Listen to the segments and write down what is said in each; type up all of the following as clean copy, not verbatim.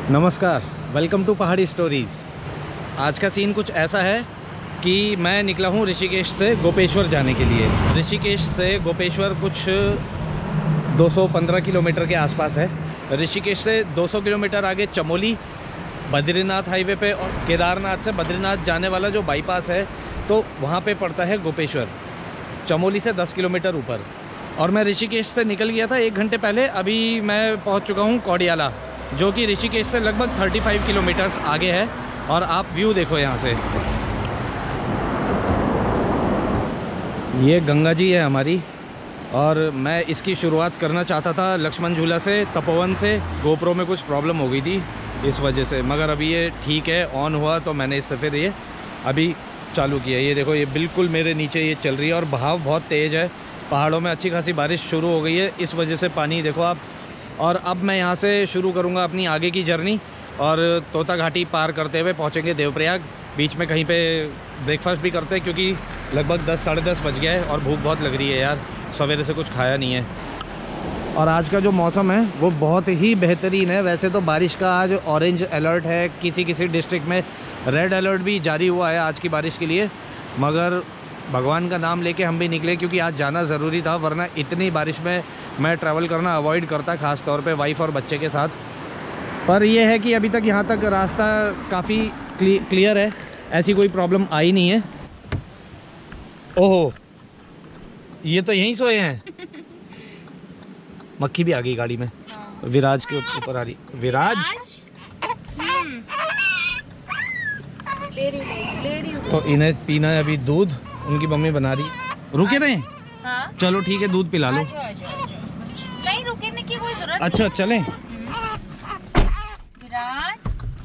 नमस्कार, welcome to पहाड़ी stories. आज का सीन कुछ ऐसा है कि मैं निकला हूँ ऋषिकेश से गोपेश्वर जाने के लिए। ऋषिकेश से गोपेश्वर कुछ 215 किलोमीटर के आसपास है। ऋषिकेश से 200 किलोमीटर आगे चमोली, बद्रीनाथ हाईवे पे और केदारनाथ से बद्रीनाथ जाने वाला जो बाईपास है तो वहाँ पे पड़ता है गोपेश्वर, चमोली से 10 किलोमीटर ऊपर। और मैं ऋषिकेश से निकल गया था 1 घंटे पहले। अभी मैं पहुँच चुका हूँ कौडियाला, जो कि ऋषिकेश से लगभग 35 किलोमीटर्स आगे है। और आप व्यू देखो यहाँ से, ये गंगा जी है हमारी। और मैं इसकी शुरुआत करना चाहता था लक्ष्मण झूला से, तपोवन से। गोप्रो में कुछ प्रॉब्लम हो गई थी इस वजह से, मगर अभी ये ठीक है, ऑन हुआ तो मैंने इससे फिर ये अभी चालू किया। ये देखो, ये बिल्कुल मेरे नीचे ये चल रही है और बहाव बहुत तेज़ है। पहाड़ों में अच्छी खासी बारिश शुरू हो गई है, इस वजह से पानी देखो आप। और अब मैं यहाँ से शुरू करूँगा अपनी आगे की जर्नी और तोता घाटी पार करते हुए पहुँचेंगे देवप्रयाग। बीच में कहीं पे ब्रेकफास्ट भी करते हैं क्योंकि लगभग 10 साढ़े 10 बज गया है और भूख बहुत लग रही है यार, सवेरे से कुछ खाया नहीं है। और आज का जो मौसम है वो बहुत ही बेहतरीन है। वैसे तो बारिश का आज ऑरेंज अलर्ट है, किसी किसी डिस्ट्रिक्ट में रेड अलर्ट भी जारी हुआ है आज की बारिश के लिए, मगर भगवान का नाम लेके हम भी निकले क्योंकि आज जाना ज़रूरी था, वरना इतनी बारिश में मैं ट्रैवल करना अवॉइड करता, ख़ास तौर पे वाइफ और बच्चे के साथ। पर यह है कि अभी तक यहाँ तक रास्ता काफ़ी क्लियर है, ऐसी कोई प्रॉब्लम आई नहीं है। ओहो, ये तो यहीं सोए हैं। मक्खी भी आ गई गाड़ी में। विराज के ऊपर आ रही। विराज ले रही हूँ। तो इन्हें पीना है अभी दूध, उनकी मम्मी बना रही। रुके रहे? हाँ? चलो ठीक है, दूध पिला लो। नहीं, रुकने की कोई जरूरत। अच्छा चलें।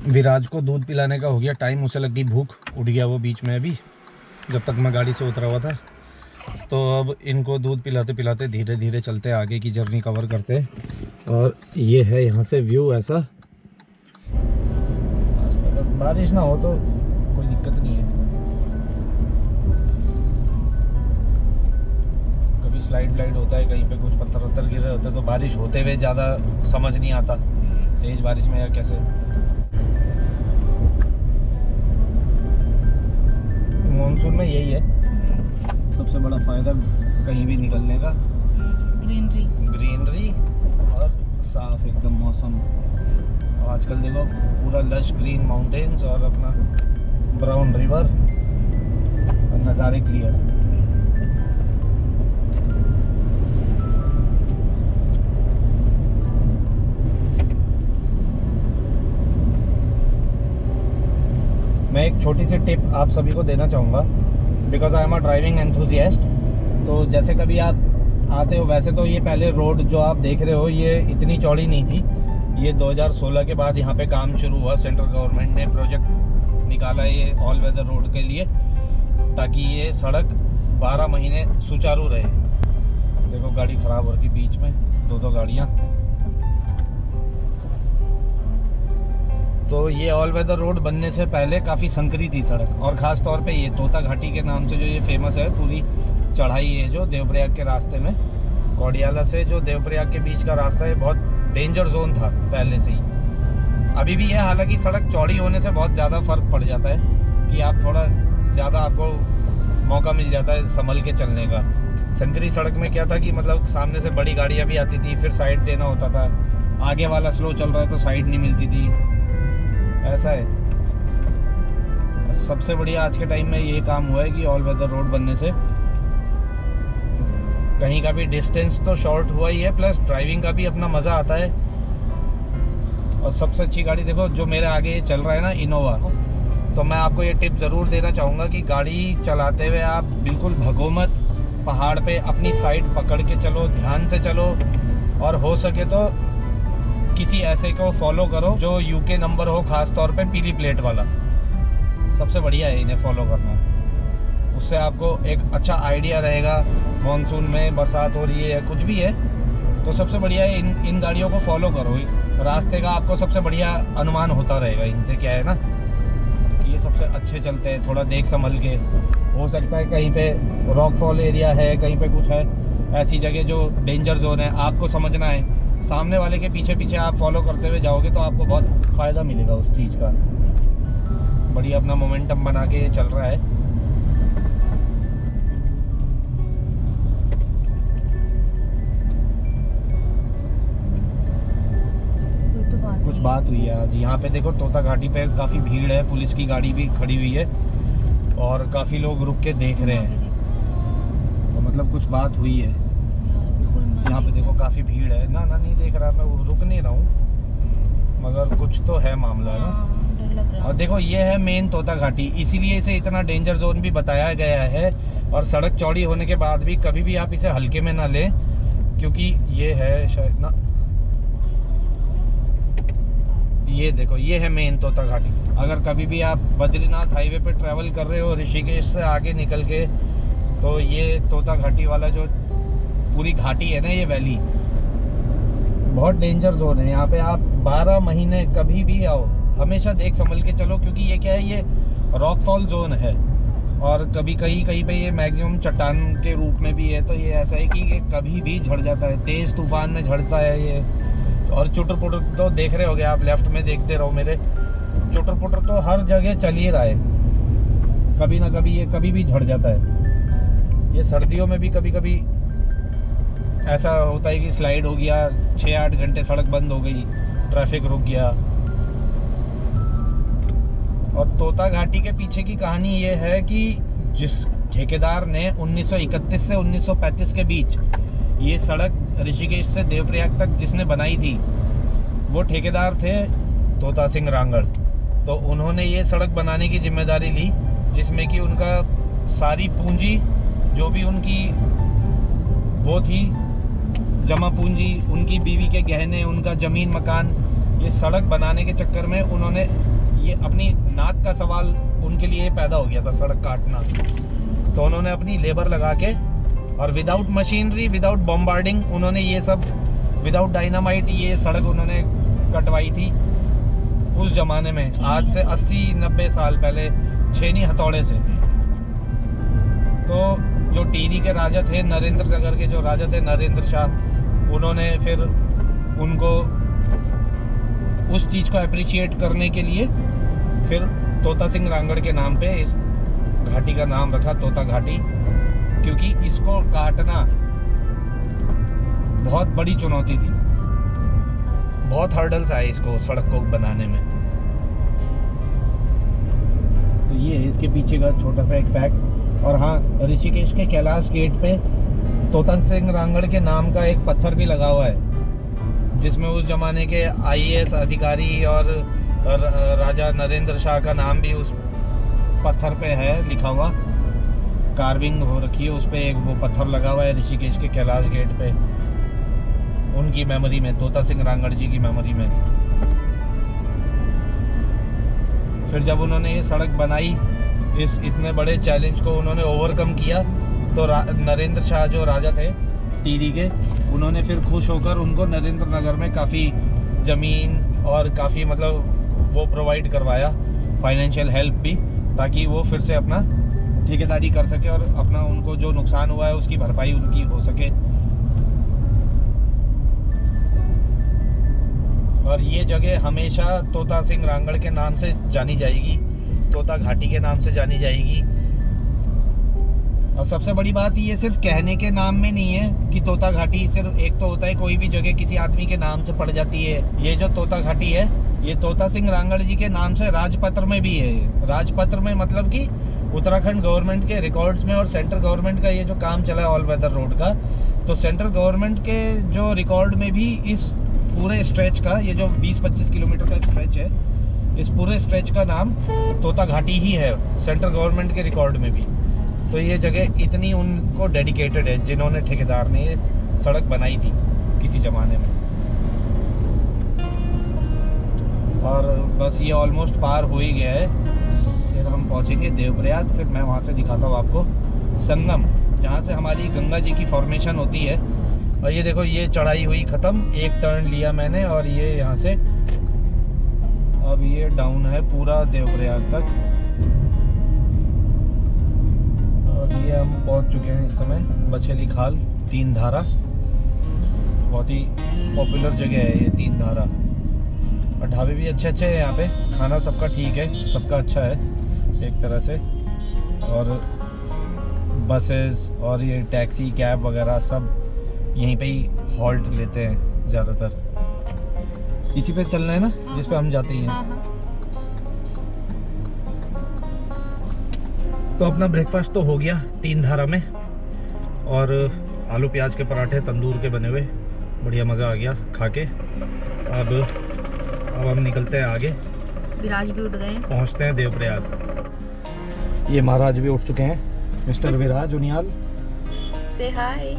विराज को दूध पिलाने का हो गया टाइम, उसे लग गई भूख, उठ गया वो बीच में अभी जब तक मैं गाड़ी से उतरा हुआ था। तो अब इनको दूध पिलाते पिलाते धीरे धीरे चलते आगे की जर्नी कवर करते। और ये है यहाँ से व्यू ऐसा। आज तक बारिश ना हो तो कोई दिक्कत नहीं है। कभी स्लाइड होता है, कहीं पे कुछ पत्थर वत्थर गिर रहे होते हैं तो बारिश होते हुए ज़्यादा समझ नहीं आता तेज़ बारिश में यार कैसे। मानसून में यही है सबसे बड़ा फ़ायदा कहीं भी निकलने का, ग्रीनरी और साफ एकदम मौसम। और आजकल देखो पूरा लश ग्रीन माउंटेन्स और अपना ब्राउन रिवर और नज़ारे क्लियर। मैं एक छोटी सी टिप आप सभी को देना चाहूँगा, because I am a driving enthusiast. तो जैसे कभी आप आते हो, वैसे तो ये पहले रोड जो आप देख रहे हो ये इतनी चौड़ी नहीं थी। ये 2016 के बाद यहाँ पे काम शुरू हुआ, सेंट्रल गवर्नमेंट ने प्रोजेक्ट निकाला ये ऑल वेदर रोड के लिए, ताकि ये सड़क 12 महीने सुचारू रहे। देखो गाड़ी ख़राब हो रही बीच में, दो गाड़ियाँ। तो ये ऑल वेदर रोड बनने से पहले काफ़ी संकरी थी सड़क, और ख़ास तौर पे ये तोता घाटी के नाम से जो ये फेमस है पूरी चढ़ाई है जो देवप्रयाग के रास्ते में, कौडियाला से जो देवप्रयाग के बीच का रास्ता है, बहुत डेंजर जोन था पहले से ही। अभी भी है, हालांकि सड़क चौड़ी होने से बहुत ज़्यादा फ़र्क पड़ जाता है कि आप थोड़ा ज़्यादा आपको मौका मिल जाता है संभल के चलने का। संकरी सड़क में क्या था कि मतलब सामने से बड़ी गाड़ियाँ भी आती थी, फिर साइड देना होता था, आगे वाला स्लो चल रहा है तो साइड नहीं मिलती थी, ऐसा है। सबसे बढ़िया आज के टाइम में ये काम हुआ है कि ऑल वेदर रोड बनने से कहीं का भी डिस्टेंस तो शॉर्ट हुआ ही है, प्लस ड्राइविंग का भी अपना मज़ा आता है। और सबसे अच्छी गाड़ी देखो जो मेरे आगे चल रहा है ना, इनोवा, तो मैं आपको ये टिप ज़रूर देना चाहूँगा कि गाड़ी चलाते हुए आप बिल्कुल भगो मत। पहाड़ पे अपनी साइड पकड़ के चलो, ध्यान से चलो, और हो सके तो किसी ऐसे को फॉलो करो जो यूके नंबर हो, खास तौर पे पीली प्लेट वाला। सबसे बढ़िया है इन्हें फॉलो करना, उससे आपको एक अच्छा आइडिया रहेगा। मॉनसून में बरसात हो रही है या कुछ भी है तो सबसे बढ़िया है इन गाड़ियों को फॉलो करो। रास्ते का आपको सबसे बढ़िया अनुमान होता रहेगा। इनसे क्या है ना कि ये सबसे अच्छे चलते हैं, थोड़ा देख संभल के। हो सकता है कहीं पे रॉक फॉल एरिया है, कहीं पे कुछ है, ऐसी जगह जो डेंजर जोन है, आपको समझना है। सामने वाले के पीछे पीछे आप फॉलो करते हुए जाओगे तो आपको बहुत फ़ायदा मिलेगा उस चीज़ का। बढ़िया अपना मोमेंटम बना के चल रहा है। कुछ बात हुई है आज यहाँ पे। देखो तोता घाटी पे काफ़ी भीड़ है, पुलिस की गाड़ी भी खड़ी हुई है और काफ़ी लोग रुक के देख रहे हैं, तो मतलब कुछ बात हुई है। यहाँ पे देखो काफ़ी भीड़ है। ना नहीं देख रहा, मैं रुक नहीं रहा हूँ, मगर कुछ तो है मामला ना। और देखो ये है मेन तोता घाटी, इसीलिए इसे इतना डेंजर जोन भी बताया गया है। और सड़क चौड़ी होने के बाद भी कभी भी आप इसे हल्के में ना लें, क्योंकि ये है शायद ना, ये देखो ये है मेन तोता घाटी। अगर कभी भी आप बद्रीनाथ हाईवे पे ट्रैवल कर रहे हो ऋषिकेश से आगे निकल के, तो ये तोता घाटी वाला जो पूरी घाटी है ना, ये वैली बहुत डेंजर जोन है। यहाँ पे आप 12 महीने कभी भी आओ, हमेशा देख संभल के चलो, क्योंकि ये क्या है, ये रॉकफॉल जोन है। और कभी कहीं पे ये मैक्सिमम चट्टान के रूप में भी है, तो ये ऐसा है कि ये कभी भी झड़ जाता है, तेज़ तूफान में झड़ता है ये। और चुटर पुटर तो देख रहे होगे आप, लेफ्ट में देखते रहो मेरे, चुटर पुटर तो हर जगह चल ही रहा है, कभी ना कभी ये कभी भी झड़ जाता है। ये सर्दियों में भी कभी कभी ऐसा होता है कि स्लाइड हो गया, 6-8 घंटे सड़क बंद हो गई, ट्रैफिक रुक गया। और तोता घाटी के पीछे की कहानी ये है कि जिस ठेकेदार ने 1931 से 1935 के बीच ये सड़क ऋषिकेश से देवप्रयाग तक जिसने बनाई थी, वो ठेकेदार थे तोता सिंह रांगड़। तो उन्होंने ये सड़क बनाने की जिम्मेदारी ली, जिसमें कि उनका सारी पूंजी जो भी उनकी वो थी जमा पूंजी, उनकी बीवी के गहने, उनका ज़मीन मकान, ये सड़क बनाने के चक्कर में उन्होंने ये अपनी नाक का सवाल उनके लिए पैदा हो गया था, सड़क काटना। तो उन्होंने अपनी लेबर लगा के और विदाउट मशीनरी, विदाउट बॉम्बार्डिंग, उन्होंने ये सब विदाउट डायनामाइट ये सड़क उन्होंने कटवाई थी उस जमाने में, आज से 80-90 साल पहले, छेनी हथौड़े से। तो जो टिहरी के राजा थे, नरेंद्र नगर के जो राजा थे नरेंद्र शाह, उन्होंने फिर उनको उस चीज़ को अप्रिशिएट करने के लिए फिर तोता सिंह रांगड़ के नाम पे इस घाटी का नाम रखा तोता घाटी, क्योंकि इसको काटना बहुत बड़ी चुनौती थी, बहुत हर्डल्स आए इसको सड़क को बनाने में। तो ये है इसके पीछे का छोटा सा एक फैक्ट। और हाँ, ऋषिकेश के कैलाश गेट पे तोता सिंह रांगड़ के नाम का एक पत्थर भी लगा हुआ है, जिसमें उस जमाने के IAS अधिकारी और राजा नरेंद्र शाह का नाम भी उस पत्थर पे है लिखा हुआ, कार्विंग हो रखी है उस पे, एक वो पत्थर लगा हुआ है ऋषिकेश के कैलाश गेट पे, उनकी मेमोरी में, तोता सिंह रांगड़ जी की मेमोरी में। फिर जब उन्होंने ये सड़क बनाई, इस इतने बड़े चैलेंज को उन्होंने ओवरकम किया, तो नरेंद्र शाह जो राजा थे टिहरी के, उन्होंने फिर खुश होकर उनको नरेंद्र नगर में काफ़ी ज़मीन और काफ़ी मतलब वो प्रोवाइड करवाया, फाइनेंशियल हेल्प भी, ताकि वो फिर से अपना ठेकेदारी कर सके और अपना उनको जो नुकसान हुआ है उसकी भरपाई उनकी हो सके। और ये जगह हमेशा तोता सिंह रांगड़ के नाम से जानी जाएगी, तोता घाटी के नाम से जानी जाएगी। और सबसे बड़ी बात ये सिर्फ कहने के नाम में नहीं है कि तोता घाटी, सिर्फ एक तो होता है कोई भी जगह किसी आदमी के नाम से पड़ जाती है, ये जो तोता घाटी है ये तोता सिंह रांगड़ जी के नाम से राजपत्र में भी है। राजपत्र में मतलब कि उत्तराखंड गवर्नमेंट के रिकॉर्ड्स में और सेंट्रल गवर्नमेंट का ये जो काम चला है ऑल वेदर रोड का, तो सेंट्रल गवर्नमेंट के जो रिकॉर्ड में भी इस पूरे स्ट्रेच का, ये जो 20-25 किलोमीटर का स्ट्रेच है, इस पूरे स्ट्रेच का नाम तोता घाटी ही है सेंट्रल गवर्नमेंट के रिकॉर्ड में भी। तो ये जगह इतनी उनको डेडिकेटेड है जिन्होंने, ठेकेदार ने ये सड़क बनाई थी किसी ज़माने में। और बस ये ऑलमोस्ट पार हो ही गया है, फिर हम पहुंचेंगे देवप्रयाग। फिर मैं वहां से दिखाता हूँ आपको संगम, जहाँ से हमारी गंगा जी की फॉर्मेशन होती है। और ये देखो, ये चढ़ाई हुई ख़त्म, एक टर्न लिया मैंने और ये यहाँ से अब ये डाउन है पूरा देवप्रयाग तक। और ये हम पहुँच चुके हैं इस समय बछेली खाल, तीन धारा। बहुत ही पॉपुलर जगह है ये तीन धारा, और ढाबे भी अच्छे अच्छे हैं यहाँ पे। खाना सबका ठीक है, सबका अच्छा है एक तरह से। और बसेस और ये टैक्सी कैब वगैरह सब यहीं पे ही हॉल्ट लेते हैं ज़्यादातर। इसी पे चलना है ना जिस पे हम जाते ही हैं। तो अपना ब्रेकफास्ट तो हो गया तीन धारा में, और आलू प्याज के पराठे तंदूर के बने हुए, बढ़िया मज़ा आ गया खा के। अब हम निकलते हैं आगे। विराज भी उठ गए, पहुंचते हैं देवप्रयाग। ये महाराज भी उठ चुके हैं, मिस्टर विराज उनियाल। से हाय।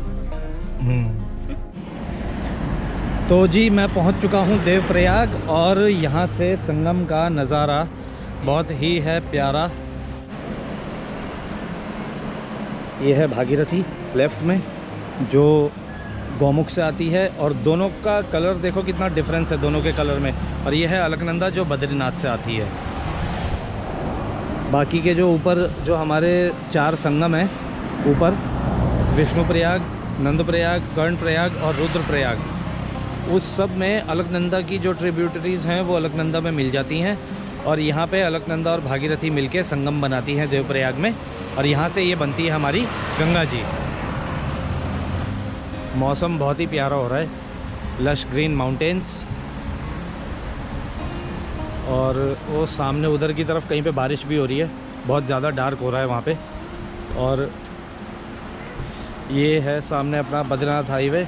तो जी मैं पहुंच चुका हूं देवप्रयाग, और यहां से संगम का नज़ारा बहुत ही है प्यारा। ये है भागीरथी लेफ्ट में जो गौमुख से आती है, और दोनों का कलर देखो कितना डिफरेंस है दोनों के कलर में। और ये है अलकनंदा जो बद्रीनाथ से आती है। बाकी के जो ऊपर जो हमारे 4 संगम हैं, ऊपर विष्णुप्रयाग, नंदप्रयाग, कर्णप्रयाग और रुद्रप्रयाग, उस सब में अलकनंदा की जो ट्रिब्यूटरीज़ हैं वो अलकनंदा में मिल जाती हैं। और यहाँ पे अलकनंदा और भागीरथी मिलके संगम बनाती हैं देवप्रयाग में, और यहाँ से ये बनती है हमारी गंगा जी। मौसम बहुत ही प्यारा हो रहा है, लश ग्रीन माउंटेन्स, और वो सामने उधर की तरफ कहीं पे बारिश भी हो रही है, बहुत ज़्यादा डार्क हो रहा है वहाँ पे। और ये है सामने अपना बद्रीनाथ हाईवे।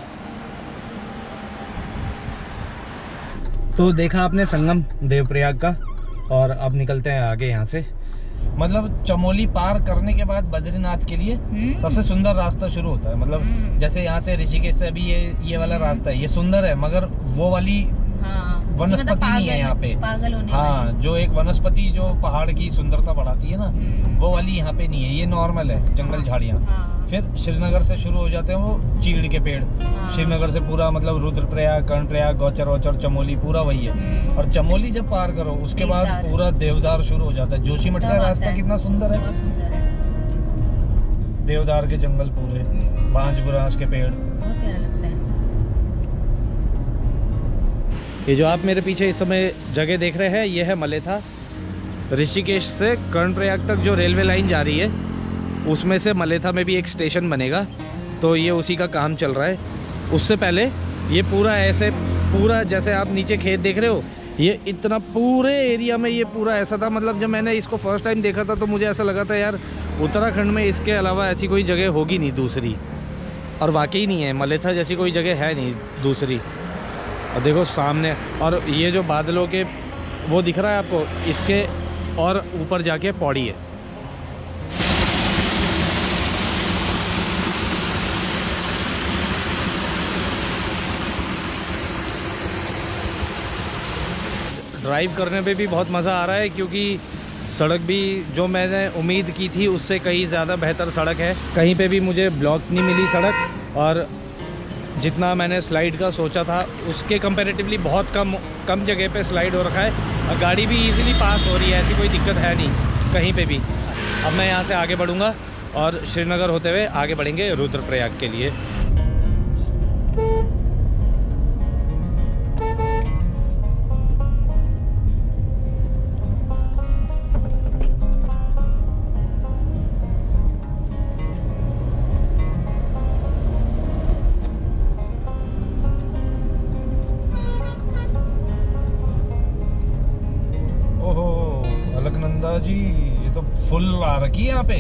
तो देखा आपने संगम देवप्रयाग का, और अब निकलते हैं आगे यहाँ से। मतलब चमोली पार करने के बाद बद्रीनाथ के लिए सबसे सुंदर रास्ता शुरू होता है। मतलब जैसे यहाँ से ऋषिकेश से अभी ये वाला रास्ता है, ये सुंदर है, मगर वो वाली वनस्पति नहीं है यहाँ पे। हाँ, जो एक वनस्पति जो पहाड़ की सुंदरता बढ़ाती है ना, वो वाली यहाँ पे नहीं है। ये नॉर्मल है, जंगल झाड़ियाँ। फिर श्रीनगर से शुरू हो जाते हैं वो चीड़ के पेड़। श्रीनगर से पूरा मतलब रुद्रप्रयाग, कर्णप्रयाग, गौचर वौचर, चमोली पूरा वही है। और चमोली जब पार करो उसके बाद पूरा देवदार शुरू हो जाता है। जोशीमठ का रास्ता कितना सुंदर है, देवदार के जंगल पूरे, बांज बुरांश के पेड़। ये जो आप मेरे पीछे इस समय जगह देख रहे हैं, ये है मलेथा। ऋषिकेश से कर्णप्रयाग तक जो रेलवे लाइन जा रही है, उसमें से मलेथा में भी एक स्टेशन बनेगा, तो ये उसी का काम चल रहा है। उससे पहले ये पूरा ऐसे, पूरा जैसे आप नीचे खेत देख रहे हो, ये इतना पूरे एरिया में ये पूरा ऐसा था। मतलब जब मैंने इसको फर्स्ट टाइम देखा था तो मुझे ऐसा लगा था यार उत्तराखंड में इसके अलावा ऐसी कोई जगह होगी नहीं दूसरी, और वाकई नहीं है, मलेथा जैसी कोई जगह है नहीं दूसरी। और देखो सामने, और ये जो बादलों के वो दिख रहा है आपको, इसके और ऊपर जाके पौड़ी है। ड्राइव करने पे भी बहुत मज़ा आ रहा है, क्योंकि सड़क भी जो मैंने उम्मीद की थी उससे कहीं ज़्यादा बेहतर सड़क है। कहीं पे भी मुझे ब्लॉक नहीं मिली सड़क, और जितना मैंने स्लाइड का सोचा था उसके कंपैरेटिवली बहुत कम जगह पे स्लाइड हो रखा है, और गाड़ी भी इजीली पास हो रही है, ऐसी कोई दिक्कत है नहीं कहीं पे भी। अब मैं यहाँ से आगे बढ़ूँगा और श्रीनगर होते हुए आगे बढ़ेंगे रुद्रप्रयाग के लिए। माता जी, ये तो फुल आ रखी है यहाँ पे,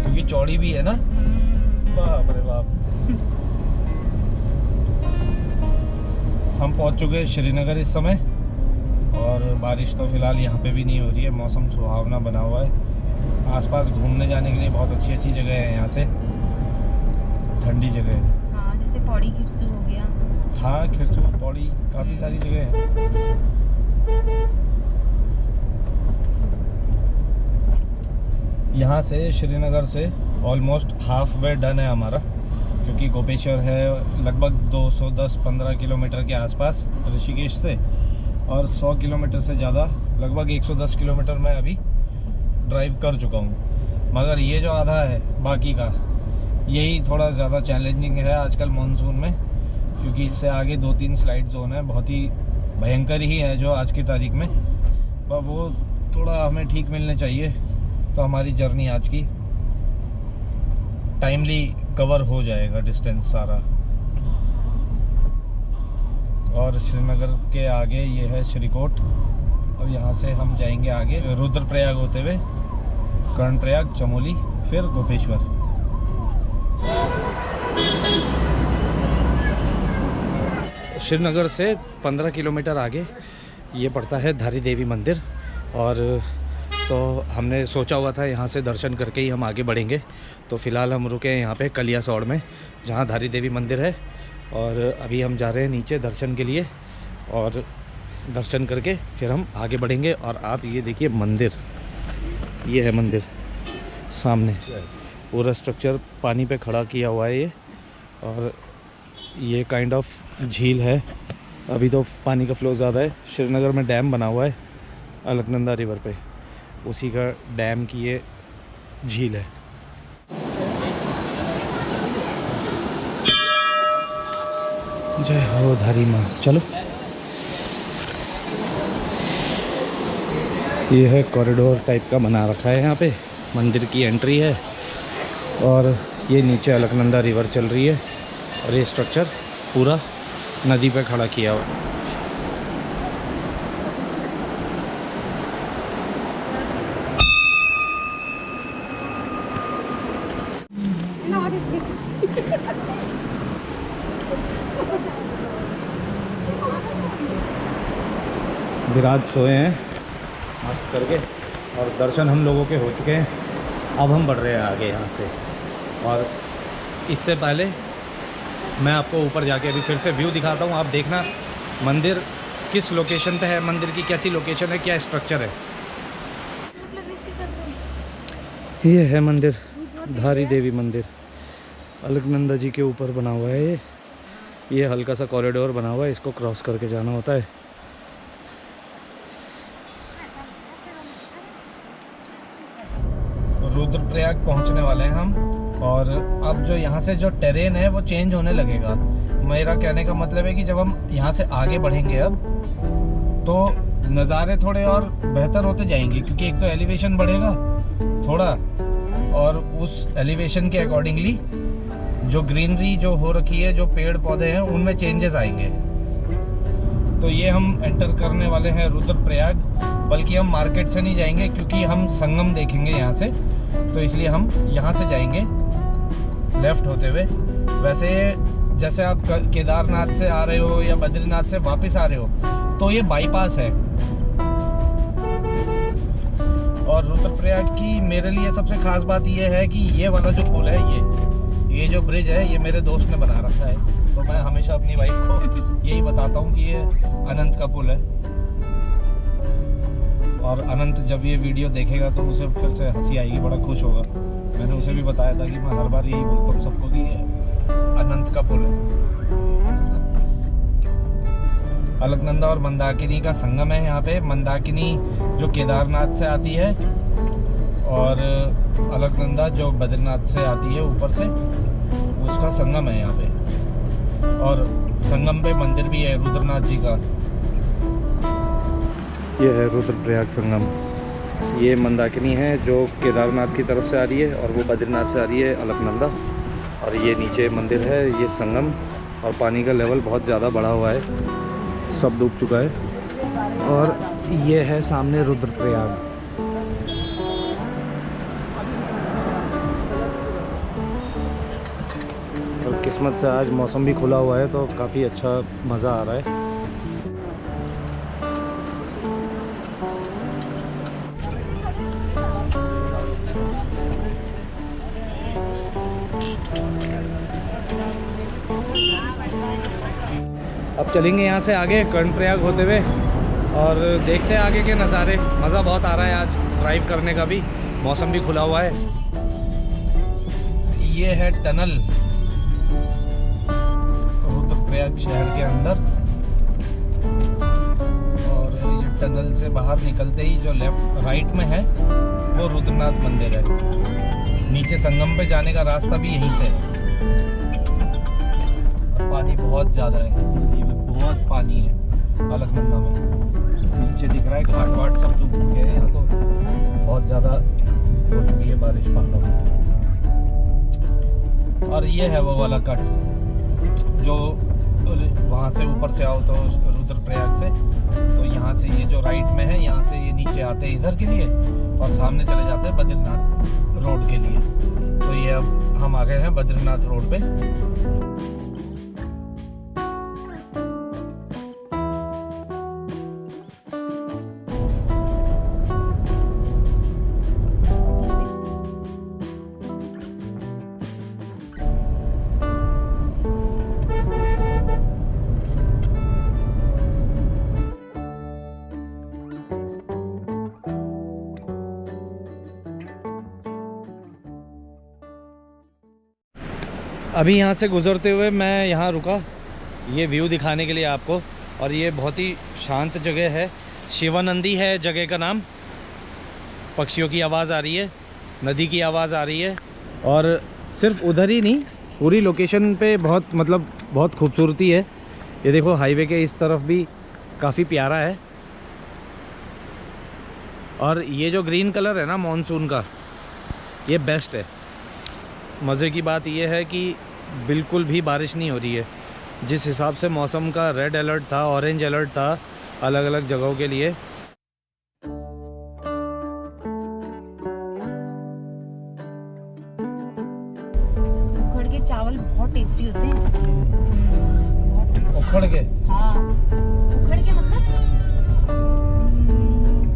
क्योंकि चौड़ी भी है ना। बाप रे बाप। हम पहुंच चुके हैं श्रीनगर इस समय, और बारिश तो फिलहाल यहाँ पे भी नहीं हो रही है, मौसम सुहावना बना हुआ है। आसपास घूमने जाने के लिए बहुत अच्छी अच्छी जगह है यहाँ से, ठंडी जगह है। हाँ, जैसे पौड़ी खिरसू हो गया। हाँ, खिरसू पौड़ी काफ़ी सारी जगह है। यहाँ से श्रीनगर से ऑलमोस्ट हाफ वे डन है हमारा, क्योंकि गोपेश्वर है लगभग 210-15 किलोमीटर के आसपास ऋषिकेश से, और 100 किलोमीटर से ज़्यादा लगभग 110 किलोमीटर मैं अभी ड्राइव कर चुका हूँ। मगर ये जो आधा है बाकी का, यही थोड़ा ज़्यादा चैलेंजिंग है आजकल मानसून में, क्योंकि इससे आगे 2-3 स्लाइड जोन है, बहुत ही भयंकर ही है जो आज की तारीख में। पर वो थोड़ा हमें ठीक मिलने चाहिए, तो हमारी जर्नी आज की टाइमली कवर हो जाएगा डिस्टेंस सारा। और श्रीनगर के आगे ये है श्रीकोट, और यहाँ से हम जाएंगे आगे रुद्रप्रयाग होते हुए कर्णप्रयाग, चमोली, फिर गोपेश्वर। श्रीनगर से 15 किलोमीटर आगे ये पड़ता है धारी देवी मंदिर, और तो हमने सोचा हुआ था यहाँ से दर्शन करके ही हम आगे बढ़ेंगे। तो फ़िलहाल हम रुके हैं यहाँ पे कलियासौड़ में, जहाँ धारी देवी मंदिर है, और अभी हम जा रहे हैं नीचे दर्शन के लिए, और दर्शन करके फिर हम आगे बढ़ेंगे। और आप ये देखिए मंदिर, ये है मंदिर सामने, पूरा स्ट्रक्चर पानी पे खड़ा किया हुआ है ये, और ये काइंड ऑफ झील है। अभी तो पानी का फ्लो ज़्यादा है। श्रीनगर में डैम बना हुआ है अलकनंदा रिवर पे, उसी का डैम की ये झील है। जय हो धारी माँ। चलो, ये है कॉरिडोर टाइप का बना रखा है यहाँ पे, मंदिर की एंट्री है, और ये नीचे अलकनंदा रिवर चल रही है, और ये स्ट्रक्चर पूरा नदी पे खड़ा किया हुआ है। विराज सोए हैं मस्त करके, और दर्शन हम लोगों के हो चुके हैं। अब हम बढ़ रहे हैं आगे यहाँ से, और इससे पहले मैं आपको ऊपर जाके अभी फिर से व्यू दिखाता हूँ। आप देखना मंदिर किस लोकेशन पे है, मंदिर की कैसी लोकेशन है, क्या स्ट्रक्चर है। ये है मंदिर, धारी देवी मंदिर, अलकनंदा जी के ऊपर बना हुआ है। ये हल्का सा कॉरिडोर बना हुआ है, इसको क्रॉस करके जाना होता है। रुद्रप्रयाग पहुंचने वाले हैं हम, और अब जो यहाँ से जो टेरेन है वो चेंज होने लगेगा। मेरा कहने का मतलब है कि जब हम यहाँ से आगे बढ़ेंगे अब, तो नज़ारे थोड़े और बेहतर होते जाएंगे, क्योंकि एक तो एलिवेशन बढ़ेगा थोड़ा, और उस एलिवेशन के अकॉर्डिंगली जो ग्रीनरी जो हो रखी है, जो पेड़ पौधे हैं, उनमें चेंजेस आएंगे। तो ये हम एंटर करने वाले हैं रुद्रप्रयाग, बल्कि हम मार्केट से नहीं जाएंगे, क्योंकि हम संगम देखेंगे यहाँ से, तो इसलिए हम यहाँ से जाएंगे लेफ्ट होते हुए। वैसे जैसे आप केदारनाथ से आ रहे हो या बद्रीनाथ से वापस आ रहे हो, तो ये बाईपास है। और रुद्रप्रयाग की मेरे लिए सबसे खास बात ये है कि ये वाला जो पुल है, ये जो ब्रिज है, ये मेरे दोस्त ने बना रखा है। तो मैं हमेशा अपनी वाइफ को यही बताता हूँ कि ये अनंत का पुल है, और अनंत जब ये वीडियो देखेगा तो उसे फिर से हंसी आएगी, बड़ा खुश होगा। मैंने उसे भी बताया था कि मैं हर बार यही बोलता हूँ सबको कि ये अनंत का पुल है। अलकनंदा और मंदाकिनी का संगम है यहाँ पे। मंदाकिनी जो केदारनाथ से आती है, और अलकनंदा जो बद्रीनाथ से आती है ऊपर से, उसका संगम है यहाँ पे। और संगम पे मंदिर भी है रुद्रनाथ जी का। ये है रुद्रप्रयाग संगम। ये मंदाकिनी है जो केदारनाथ की तरफ से आ रही है, और वो बद्रीनाथ से आ रही है अलकनंदा। और ये नीचे मंदिर है, ये संगम, और पानी का लेवल बहुत ज़्यादा बढ़ा हुआ है, सब डूब चुका है। और ये है सामने रुद्रप्रयाग। किस्मत से आज मौसम भी खुला हुआ है तो काफ़ी अच्छा मज़ा आ रहा है। अब चलेंगे यहाँ से आगे कर्णप्रयाग होते हुए और देखते हैं आगे के नज़ारे। मज़ा बहुत आ रहा है आज ड्राइव करने का भी, मौसम भी खुला हुआ है। ये है टनल रुद्रप्रयाग शहर के अंदर, और ये टनल से बाहर निकलते ही जो लेफ्ट राइट में है वो रुद्रनाथ मंदिर है। नीचे संगम पे जाने का रास्ता भी यहीं से है। पानी बहुत ज़्यादा है, नदी में बहुत पानी है अलकनंदा में। नीचे दिख रहा है घाट वाट सब डूब चुके हैं, यहाँ तो बहुत ज़्यादा हो चुकी है बारिश पहाड़ों में। और ये है वो वाला कट जो वहाँ से ऊपर से आओ तो रुद्रप्रयाग से, तो यहाँ से ये जो राइट में है यहाँ से ये नीचे आते हैं इधर के लिए और सामने चले जाते हैं बद्रीनाथ रोड के लिए। तो ये अब हम आ गए हैं बद्रीनाथ रोड पे। अभी यहाँ से गुज़रते हुए मैं यहाँ रुका ये व्यू दिखाने के लिए आपको, और ये बहुत ही शांत जगह है। शिवानंदी है जगह का नाम। पक्षियों की आवाज़ आ रही है, नदी की आवाज़ आ रही है, और सिर्फ उधर ही नहीं पूरी लोकेशन पे बहुत खूबसूरती है। ये देखो हाईवे के इस तरफ भी काफ़ी प्यारा है, और ये जो ग्रीन कलर है ना मॉनसून का, ये बेस्ट है। मज़े की बात यह है कि बिल्कुल भी बारिश नहीं हो रही है। जिस हिसाब से मौसम का रेड अलर्ट था, ऑरेंज अलर्ट था अलग अलग जगहों के लिए। उखड़ के चावल बहुत टेस्टी होते हैं। उखड़ के? हाँ, उखड़ के मतलब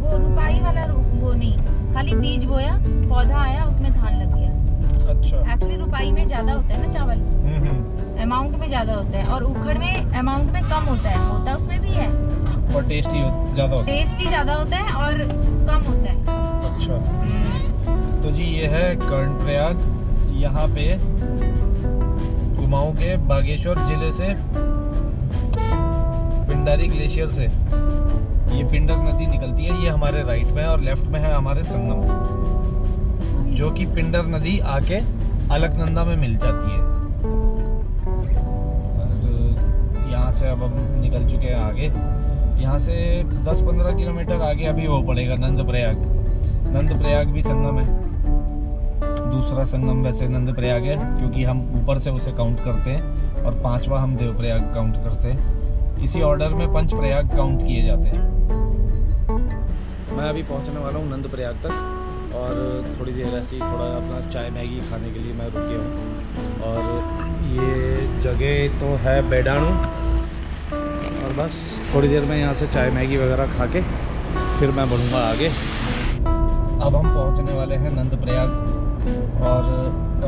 वो रुपाई वाला वो नहीं, खाली बीज बोया, पौधा आया, उसमें धान लग गया। अच्छा। एक्चुअली रुपाई में ज्यादा होता है ना चावल, अमाउंट में ज्यादा होता है, और उखड़ में अमाउंट में कम होता है उसमें भी है, और टेस्टी ज्यादा होता है। टेस्टी ज्यादा होता है और कम होता है। अच्छा। तो जी ये है कर्णप्रयाग। यहाँ पे कुमाऊं के बागेश्वर जिले से पिंडारी ग्लेशियर से ये पिंडर नदी निकलती है। ये हमारे राइट में है, और लेफ्ट में है हमारे संगम, जो कि पिंडर नदी आके अलकनंदा में मिल जाती है। और यहाँ से अब हम निकल चुके हैं आगे। यहाँ से 10-15 किलोमीटर आगे अभी वो पड़ेगा नंदप्रयाग। नंदप्रयाग भी संगम है, दूसरा संगम वैसे नंदप्रयाग है क्योंकि हम ऊपर से उसे काउंट करते हैं, और 5वां हम देवप्रयाग काउंट करते हैं। इसी ऑर्डर में पंचप्रयाग काउंट किए जाते हैं। मैं अभी पहुँचने वाला हूँ नंदप्रयाग तक, और थोड़ी देर ऐसे ही थोड़ा अपना चाय मैगी खाने के लिए मैं रुके हूँ। और ये जगह तो है बेडाणु, और बस थोड़ी देर में यहाँ से चाय मैगी वगैरह खा के फिर मैं बढ़ूँगा आगे। अब हम पहुँचने वाले हैं नंदप्रयाग, और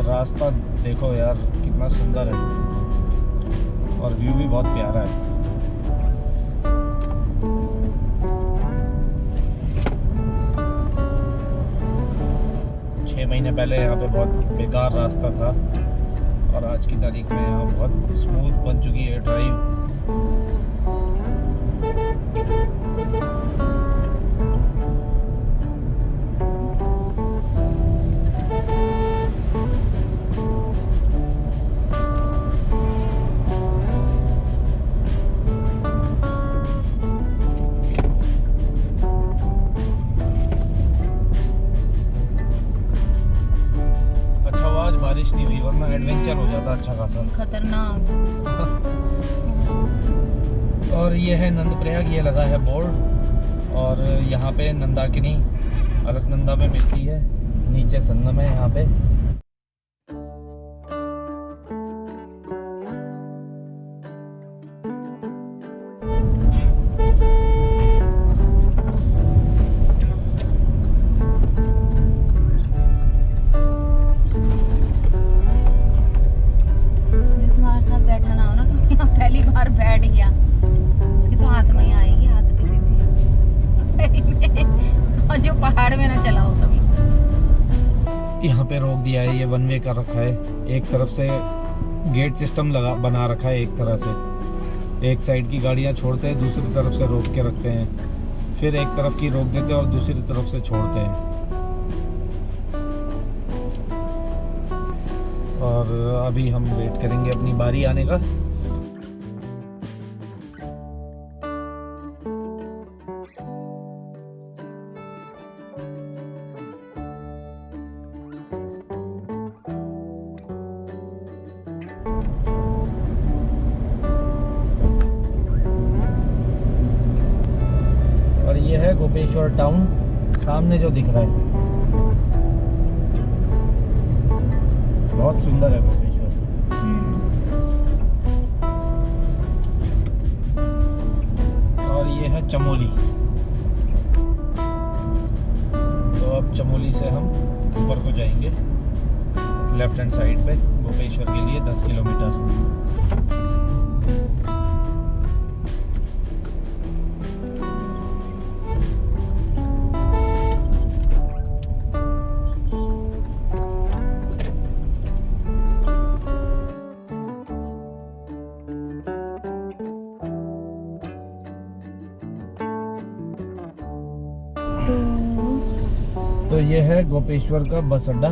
रास्ता देखो यार कितना सुंदर है, और व्यू भी बहुत प्यारा है। 6 महीने पहले यहाँ पे बहुत बेकार रास्ता था, और आज की तारीख में यहाँ बहुत स्मूथ बन चुकी है ड्राइव। बारिश नहीं हुई, वरना एडवेंचर हो जाता अच्छा खासा। खतरनाक। और ये है नंदप्रयाग, ये लगा है बोर्ड, और यहाँ पे नंदाकिनी अलकनंदा में मिलती है, नीचे संगम है यहाँ पे। दिया है, ये वन वे का रखा है। एक तरफ से गेट सिस्टम बना रखा है, एक तरह से एक साइड की गाड़ियाँ छोड़ते हैं, दूसरी तरफ से रोक के रखते हैं, फिर एक तरफ की रोक देते हैं और दूसरी तरफ से छोड़ते हैं। और अभी हम वेट करेंगे अपनी बारी आने का। और ये है गोपेश्वर टाउन, सामने जो दिख रहा है, बहुत सुंदर है गोपेश्वर। और ये है चमोली। तो अब चमोली से हम ऊपर को जाएंगे लेफ्ट हैंड साइड पे गोपेश्वर के लिए 10 किलोमीटर। तो ये है गोपेश्वर का बस अड्डा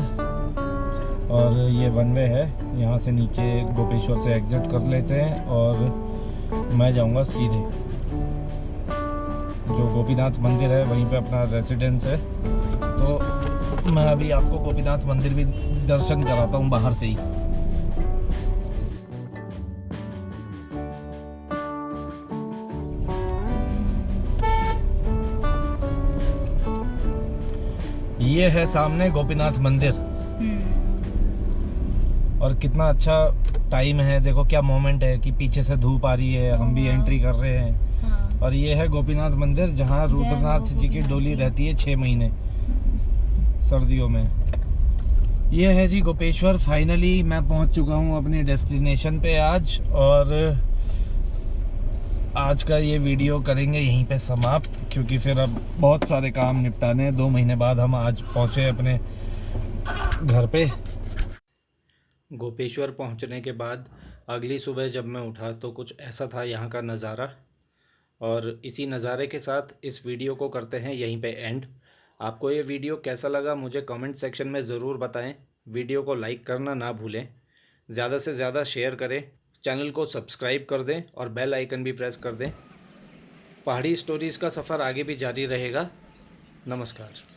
और ये वन वे है। यहाँ से नीचे गोपेश्वर से एग्जिट कर लेते हैं और मैं जाऊँगा सीधे जो गोपीनाथ मंदिर है वहीं पे अपना रेसिडेंस है। तो मैं अभी आपको गोपीनाथ मंदिर भी दर्शन कराता हूँ बाहर से ही। ये है सामने गोपीनाथ मंदिर और कितना अच्छा टाइम है, देखो क्या मोमेंट है कि पीछे से धूप आ रही है, हम भी एंट्री कर रहे हैं। हाँ। और ये है गोपीनाथ मंदिर जहाँ रुद्रनाथ जी की डोली रहती है 6 महीने सर्दियों में। ये है जी गोपेश्वर। फाइनली मैं पहुंच चुका हूं अपने डेस्टिनेशन पे आज, और आज का ये वीडियो करेंगे यहीं पे समाप्त, क्योंकि फिर अब बहुत सारे काम निपटाने हैं। 2 महीने बाद हम आज पहुंचे अपने घर पे। गोपेश्वर पहुंचने के बाद अगली सुबह जब मैं उठा तो कुछ ऐसा था यहाँ का नज़ारा, और इसी नज़ारे के साथ इस वीडियो को करते हैं यहीं पे एंड। आपको ये वीडियो कैसा लगा मुझे कमेंट सेक्शन में ज़रूर बताएं। वीडियो को लाइक करना ना भूलें, ज़्यादा से ज़्यादा शेयर करें, चैनल को सब्सक्राइब कर दें और बेल आइकन भी प्रेस कर दें। पहाड़ी स्टोरीज़ का सफ़र आगे भी जारी रहेगा। नमस्कार।